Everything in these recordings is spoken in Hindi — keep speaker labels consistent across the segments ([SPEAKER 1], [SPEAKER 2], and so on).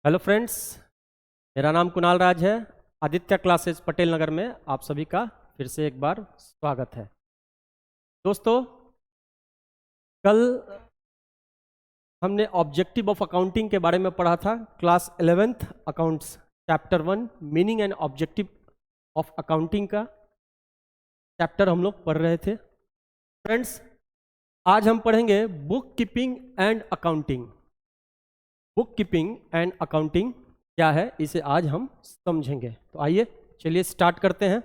[SPEAKER 1] हेलो फ्रेंड्स, मेरा नाम कुणाल राज है। आदित्य क्लासेस पटेल नगर में आप सभी का फिर से एक बार स्वागत है। दोस्तों, कल हमने ऑब्जेक्टिव ऑफ अकाउंटिंग के बारे में पढ़ा था। Class 11th accounts chapter 1 meaning and objective of accounting का चैप्टर हम लोग पढ़ रहे थे। फ्रेंड्स, आज हम पढ़ेंगे book keeping and accounting. Book keeping and accounting क्या है, इसे आज हम समझेंगे। तो आइए चलिए स्टार्ट करते हैं।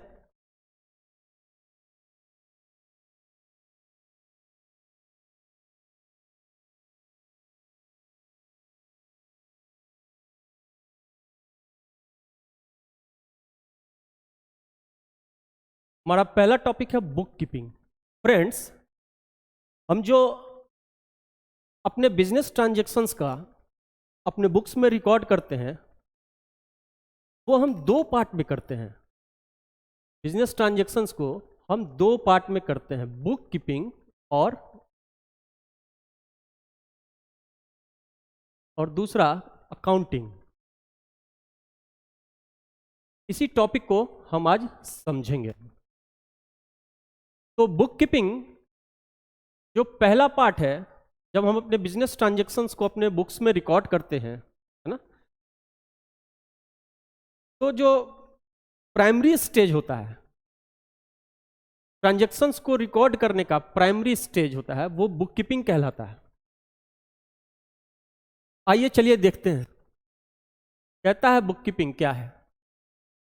[SPEAKER 1] हमारा पहला टॉपिक है बुक कीपिंग। फ्रेंड्स, हम जो अपने बिजनेस ट्रांजैक्शंस का अपने बुक्स में रिकॉर्ड करते हैं वो हम दो पार्ट में करते हैं। बिजनेस ट्रांजैक्शंस को हम दो पार्ट में करते हैं, बुक कीपिंग और दूसरा अकाउंटिंग। इसी टॉपिक को हम आज समझेंगे। तो बुक कीपिंग जो पहला पार्ट है, जब हम अपने बिजनेस ट्रांजैक्शंस को अपने बुक्स में रिकॉर्ड करते हैं, है ना, तो जो प्राइमरी स्टेज होता है ट्रांजैक्शंस को रिकॉर्ड करने का, प्राइमरी स्टेज होता है, वो बुक कीपिंग कहलाता है। आइए चलिए देखते हैं। कहता है बुक कीपिंग क्या है।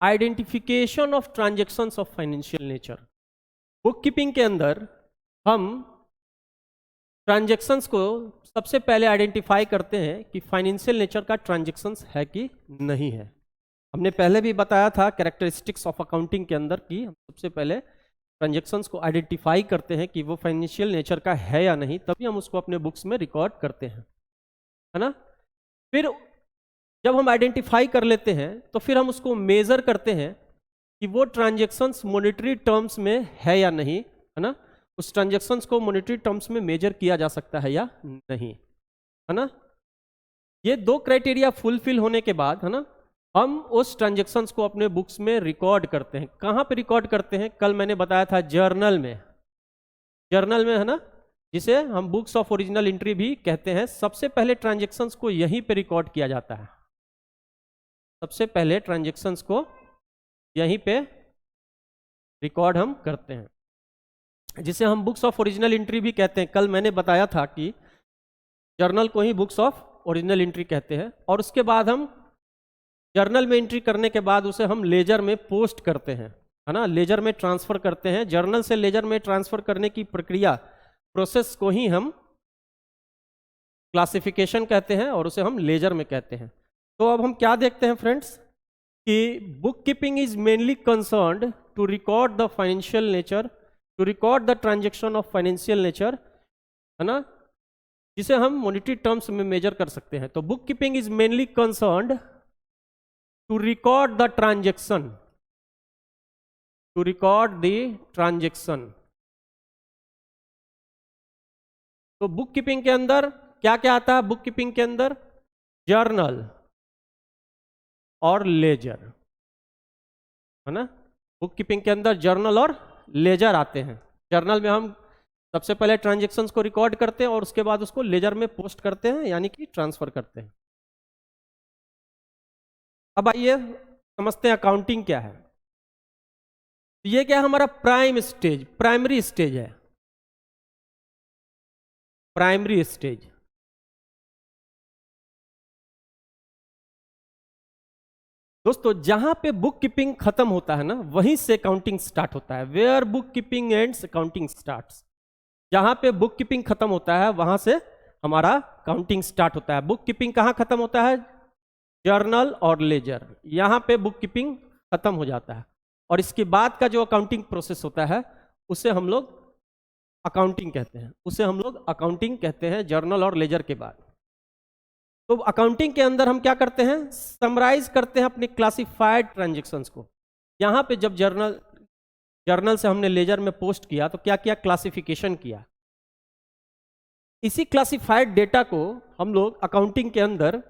[SPEAKER 1] Identification of transactions of financial nature. Book keeping के अंदर हम ट्रांजैक्शंस को सबसे पहले आइडेंटिफाई करते हैं कि फाइनेंशियल नेचर का ट्रांजैक्शंस है कि नहीं है। हमने पहले भी बताया था कैरेक्टरिस्टिक्स ऑफ अकाउंटिंग के अंदर कि हम सबसे पहले ट्रांजैक्शंस को आइडेंटिफाई करते हैं कि वो फाइनेंशियल नेचर का है या नहीं, तभी हम उसको अपने बुक्स में रिकॉर्ड करते हैं, है ना। फिर जब हम आइडेंटिफाई कर लेते हैं तो फिर हम उसको मेजर करते हैं कि वो ट्रांजैक्शंस मॉनेटरी टर्म्स में है या नहीं, है ना। उस ट्रांजैक्शंस को मॉनेटरी टर्म्स में मेजर किया जा सकता है या नहीं, है ना। ये दो क्राइटेरिया फुलफिल होने के बाद, है ना, हम उस ट्रांजैक्शंस को अपने बुक्स में रिकॉर्ड करते हैं। कहाँ पे रिकॉर्ड करते हैं? कल मैंने बताया था जर्नल में। जर्नल में, है ना, जिसे हम बुक्स ऑफ ओरिजिनल एंट्री भी कहते हैं। सबसे पहले ट्रांजैक्शंस को यहीं पे रिकॉर्ड किया जाता है। सबसे पहले ट्रांजैक्शंस को यहीं पे रिकॉर्ड हम करते हैं, जिसे हम बुक्स ऑफ ओरिजिनल एंट्री भी कहते हैं। कल मैंने बताया था कि जर्नल को ही बुक्स ऑफ ओरिजिनल एंट्री कहते हैं। और उसके बाद हम जर्नल में एंट्री करने के बाद उसे हम लेजर में पोस्ट करते हैं, है ना, लेजर में ट्रांसफर करते हैं। जर्नल से लेजर में ट्रांसफर करने की प्रक्रिया, प्रोसेस को ही हम क्लासिफिकेशन कहते हैं और उसे हम लेजर में कहते हैं। तो अब हम क्या देखते हैं फ्रेंड्स, कि book keeping is mainly concerned to record the financial nature, to record the transaction of financial nature, है ना, जिसे हम मॉनेटरी टर्म्स में मेजर कर सकते हैं। तो book keeping is mainly concerned to record the transaction, to record the transaction। तो बुक कीपिंग के अंदर क्या क्या आता है? बुक कीपिंग के अंदर जर्नल और लेजर, है ना। बुक कीपिंग के अंदर जर्नल और लेजर आते हैं। जर्नल में हम सबसे पहले ट्रांजैक्शंस को रिकॉर्ड करते हैं और उसके बाद उसको लेजर में पोस्ट करते हैं, यानी कि ट्रांसफर करते हैं। अब आइए समझते हैं अकाउंटिंग क्या है। ये क्या है? हमारा प्राइम स्टेज, प्राइमरी स्टेज है, प्राइमरी स्टेज। दोस्तों, जहां पे बुक कीपिंग खत्म होता है ना, वहीं से अकाउंटिंग स्टार्ट होता है। Where book keeping ends accounting starts. जहां पे बुक कीपिंग खत्म होता है वहां से हमारा अकाउंटिंग स्टार्ट होता है। बुक कीपिंग कहां खत्म होता है? जर्नल और लेजर, यहां पे बुक कीपिंग खत्म हो जाता है। और इसके बाद का जो अकाउंटिंग प्रोसेस होता है उसे हम लोग अकाउंटिंग कहते हैं, उसे हम लोग अकाउंटिंग कहते हैं, जर्नल और लेजर के बाद। तो अकाउंटिंग के अंदर हम क्या करते हैं? समराइज करते हैं अपनी क्लासिफाइड ट्रांजैक्शंस को। यहाँ पे जब जर्नल से हमने लेजर में पोस्ट किया तो क्या किया? क्लासिफिकेशन किया। इसी क्लासिफाइड डेटा को हम लोग अकाउंटिंग के अंदर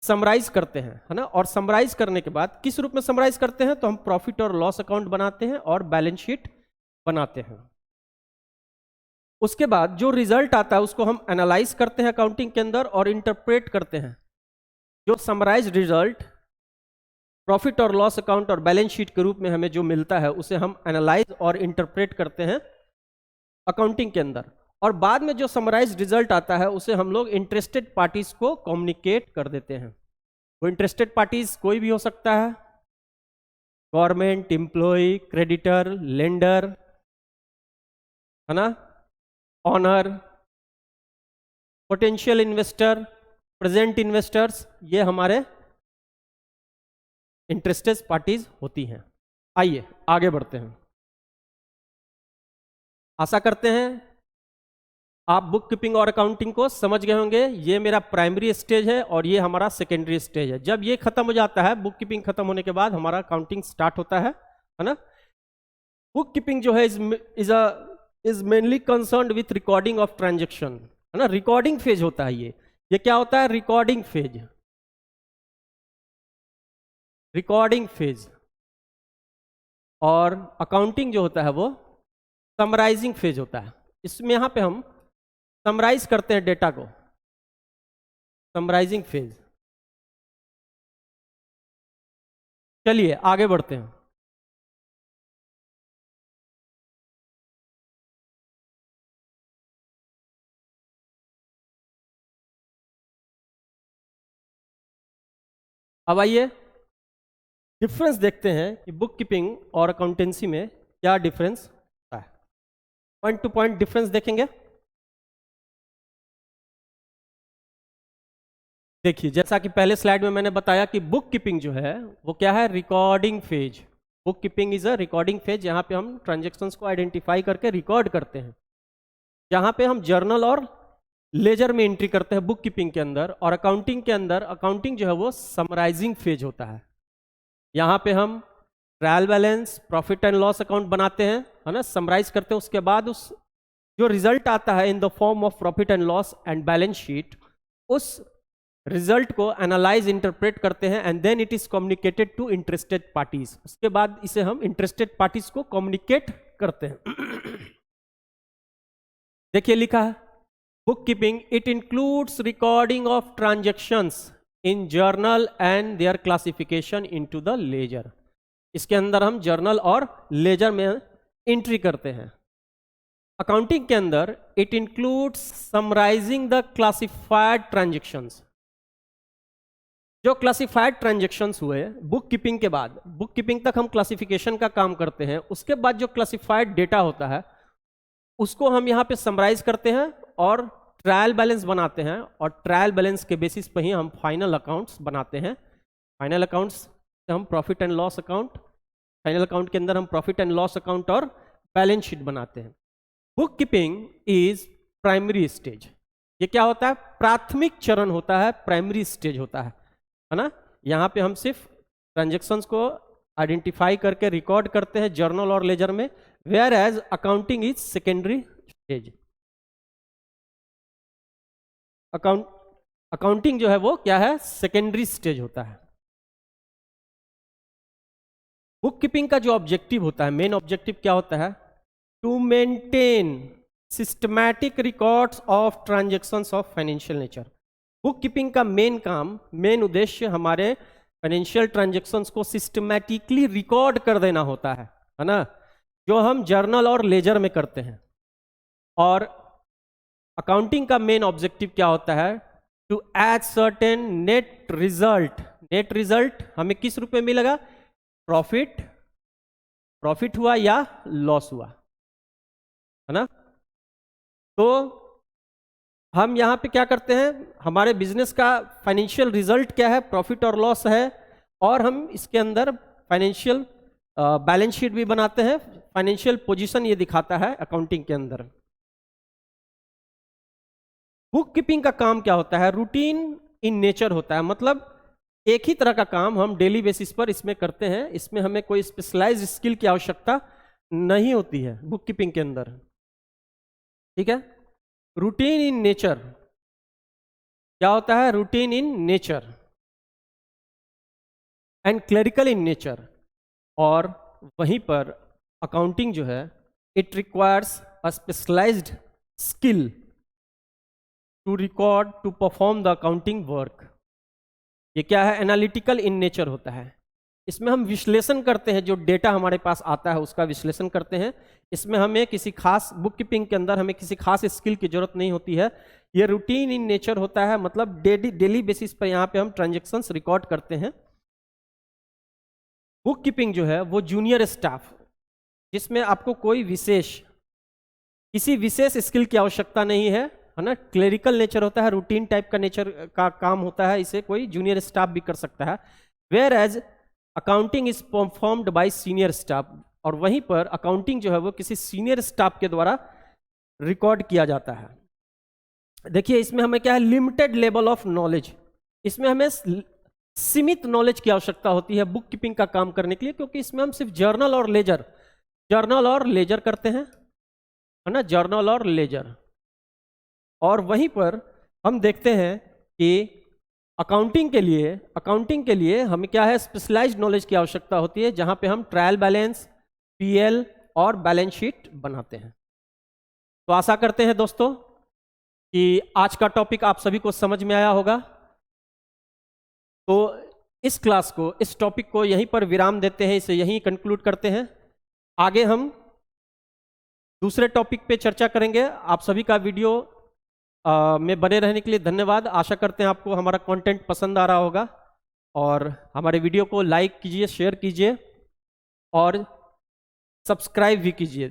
[SPEAKER 1] समराइज करते हैं, है ना। और समराइज करने के बाद किस रूप में समराइज करते हैं, तो हम प्रॉफिट और लॉस अकाउंट बनाते हैं और बैलेंस शीट बनाते हैं। उसके बाद जो रिजल्ट आता है उसको हम एनालाइज करते हैं अकाउंटिंग के अंदर और इंटरप्रेट करते हैं। जो समराइज रिजल्ट प्रॉफिट और लॉस अकाउंट और बैलेंस शीट के रूप में हमें जो मिलता है उसे हम एनालाइज और इंटरप्रेट करते हैं अकाउंटिंग के अंदर। और बाद में जो समराइज रिजल्ट आता है उसे हम लोग इंटरेस्टेड पार्टीज को कम्युनिकेट कर देते हैं। वो इंटरेस्टेड पार्टीज कोई भी हो सकता है, गवर्नमेंट, एम्प्लॉय, क्रेडिटर, लेंडर, है ना, owner, potential investor, present investors, ये हमारे इंटरेस्टेड पार्टीज होती हैं। आइए आगे बढ़ते हैं। आशा करते हैं आप बुक कीपिंग और अकाउंटिंग को समझ गए होंगे। ये मेरा प्राइमरी स्टेज है और ये हमारा सेकेंडरी स्टेज है। जब ये खत्म हो जाता है, बुक कीपिंग खत्म होने के बाद हमारा अकाउंटिंग स्टार्ट होता है ना। बुक कीपिंग जो है is mainly concerned with recording of transaction, है ना। रिकॉर्डिंग फेज होता है ये क्या होता है, रिकॉर्डिंग फेज। Recording phase. और अकाउंटिंग जो होता है वो समराइजिंग फेज होता है। इसमें यहां पे हम समराइज करते हैं डेटा को, समराइजिंग फेज। चलिए आगे बढ़ते हैं। अब आइए डिफरेंस देखते हैं कि बुक कीपिंग और अकाउंटेंसी में क्या डिफरेंस होता है। पॉइंट टू पॉइंट डिफरेंस देखेंगे। देखिए, जैसा कि पहले स्लाइड में मैंने बताया कि बुक कीपिंग जो है वो क्या है, recording phase. Book keeping is a recording phase, यहाँ पे हम ट्रांजेक्शन्स को आइडेंटिफाई करके रिकॉर्ड करते हैं। जहाँ पे हम जर्नल और लेजर में एंट्री करते हैं बुक कीपिंग के अंदर। और अकाउंटिंग के अंदर अकाउंटिंग जो है वो समराइजिंग फेज होता है। यहाँ पे हम trial balance, profit and loss account बनाते हैं, है ना, समराइज करते हैं। उसके बाद उस जो रिजल्ट आता है in the form of profit and loss and balance sheet, उस रिजल्ट को एनालाइज, इंटरप्रेट करते हैं and then it is communicated to interested parties. उसके बाद इसे हम इंटरेस्टेड पार्टीज को कम्युनिकेट करते हैं। देखिए लिखा है, book keeping it includes recording of transactions in journal and their classification into the ledger. इसके अंदर हम जर्नल और लेजर में एंट्री करते हैं। अकाउंटिंग के अंदर it includes summarising the classified transactions. जो क्लासिफाइड ट्रांजेक्शंस हुए बुक कीपिंग के बाद, बुक कीपिंग तक हम क्लासिफिकेशन का काम करते हैं, उसके बाद जो क्लासिफाइड डेटा होता है उसको हम यहाँ पे समराइज करते हैं और ट्रायल बैलेंस बनाते हैं। और ट्रायल बैलेंस के बेसिस पर ही हम फाइनल अकाउंट्स बनाते हैं। फाइनल अकाउंट्स से हम profit and loss account, final account के अंदर हम प्रॉफिट एंड लॉस अकाउंट और बैलेंस शीट बनाते हैं। Book keeping is primary stage. ये क्या होता है, प्राथमिक चरण होता है, प्राइमरी स्टेज होता है ना। यहाँ पे हम सिर्फ ट्रांजेक्शन्स को आइडेंटिफाई करके रिकॉर्ड करते हैं जर्नल और लेजर में, whereas accounting is secondary stage. अकाउंटिंग जो है वो क्या है, सेकेंडरी स्टेज होता है। बुक कीपिंग का जो ऑब्जेक्टिव होता है, मेन ऑब्जेक्टिव क्या होता है, to maintain systematic records of transactions of financial nature. Book keeping का मेन काम, मेन उद्देश्य हमारे फाइनेंशियल ट्रांजेक्शंस को सिस्टमैटिकली रिकॉर्ड कर देना होता है ना, जो हम जर्नल और लेजर में करते हैं। और अकाउंटिंग का मेन ऑब्जेक्टिव क्या होता है, to ascertain net result. Net result हमें किस रूप में मिलेगा, प्रॉफिट हुआ या लॉस हुआ, है ना। तो हम यहाँ पे क्या करते हैं, हमारे बिजनेस का फाइनेंशियल रिजल्ट क्या है, प्रॉफिट और लॉस है। और हम इसके अंदर फाइनेंशियल बैलेंस शीट भी बनाते हैं। फाइनेंशियल पोजीशन ये दिखाता है अकाउंटिंग के अंदर। बुक कीपिंग का काम क्या होता है, रूटीन इन नेचर होता है। मतलब एक ही तरह का काम हम डेली बेसिस पर इसमें करते हैं। इसमें हमें कोई स्पेशलाइज्ड स्किल की आवश्यकता नहीं होती है बुक कीपिंग के अंदर, ठीक है। रूटीन इन नेचर क्या होता है, routine in nature and clerical in nature. और वहीं पर अकाउंटिंग जो है it requires a specialised skill to record to perform the accounting work. ये क्या है? एनालिटिकल इन नेचर होता है। इसमें हम विश्लेषण करते हैं, जो डेटा हमारे पास आता है उसका विश्लेषण करते हैं। इसमें हमें किसी खास बुक कीपिंग के अंदर हमें किसी खास स्किल की जरूरत नहीं होती है। ये रूटीन इन नेचर होता है, मतलब डेली बेसिस पर यहाँ पे हम ट्रांजेक्शन्स रिकॉर्ड करते हैं। बुक कीपिंग जो है वो जूनियर स्टाफ, जिसमें आपको कोई किसी विशेष स्किल की आवश्यकता नहीं है ना। क्लेरिकल नेचर होता है, रूटीन टाइप का नेचर का काम होता है, इसे कोई जूनियर स्टाफ भी कर सकता है। Whereas accounting is performed by senior staff, और वहीं पर अकाउंटिंग जो है वो किसी सीनियर स्टाफ के द्वारा रिकॉर्ड किया जाता है। देखिए इसमें हमें क्या है? Limited level of knowledge. इसमें हमें सीमित नॉलेज की आवश्यकता होती है बुक कीपिंग का काम करने के लिए, क्योंकि इसमें हम सिर्फ जर्नल और लेजर करते हैं, है ना, जर्नल और लेजर। और वहीं पर हम देखते हैं कि अकाउंटिंग के लिए हमें क्या है? स्पेशलाइज्ड नॉलेज की आवश्यकता होती है, जहां पे हम ट्रायल बैलेंस, पीएल और बैलेंस शीट बनाते हैं। तो आशा करते हैं दोस्तों कि आज का टॉपिक आप सभी को समझ में आया होगा। तो इस टॉपिक को यहीं पर विराम देते हैं, इसे यहीं कंक्लूड करते हैं। आगे हम दूसरे टॉपिक पे चर्चा करेंगे। आप सभी का वीडियो में बने रहने के लिए धन्यवाद। आशा करते हैं आपको हमारा कंटेंट पसंद आ रहा होगा, और हमारे वीडियो को लाइक कीजिए, शेयर कीजिए और सब्सक्राइब भी कीजिए।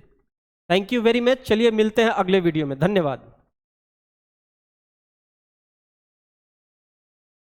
[SPEAKER 1] Thank you very much. चलिए मिलते हैं अगले वीडियो में। धन्यवाद।